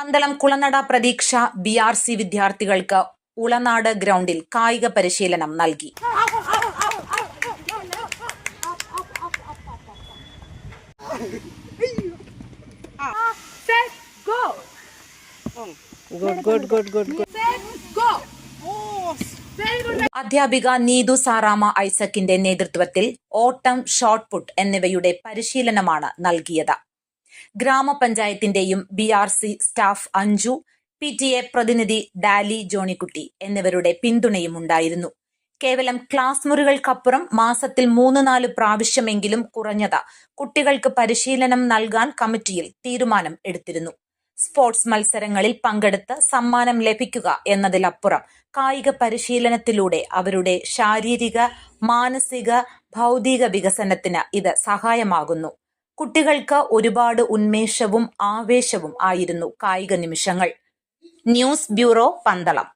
പന്തളം കുളനട പ്രതീക്ഷ BRC വിദ്യാർത്ഥികൾക്ക് ഉളനാട് ഗ്രൗണ്ടിൽ കായിക പരിശീലനം നൽകി. അധ്യാപിക നീതു സാറാമ ഐസക്കിന്റെ നേതൃത്വത്തിൽ ഓട്ടം, ഷോട്ട് പുട്ട് എന്നിവയുടെ പരിശീലനമാണ് നൽകിയത്. ഗ്രാമപഞ്ചായത്തിന്റെയും BRC സ്റ്റാഫ് അഞ്ജു, PTA പ്രതിനിധി ഡാലി ജോണിക്കുട്ടി എന്നിവരുടെ പിന്തുണയും ഉണ്ടായിരുന്നു. കേവലം ക്ലാസ് മുറികൾക്കപ്പുറം മാസത്തിൽ 3-4 പ്രാവശ്യമെങ്കിലും കുറഞ്ഞത് കുട്ടികൾക്ക് പരിശീലനം നൽകാൻ കമ്മിറ്റിയിൽ തീരുമാനം എടുത്തിരുന്നു. സ്പോർട്സ് മത്സരങ്ങളിൽ പങ്കെടുത്ത് സമ്മാനം ലഭിക്കുക എന്നതിലപ്പുറം കായിക പരിശീലനത്തിലൂടെ അവരുടെ ശാരീരിക, മാനസിക, ഭൗതിക വികസനത്തിന് ഇത് സഹായമാകുന്നു. കുട്ടികൾക്ക് ഒരുപാട് ഉന്മേഷവും ആവേശവും ആയിരുന്നു കായിക നിമിഷങ്ങൾ. News bureau, Pandalam.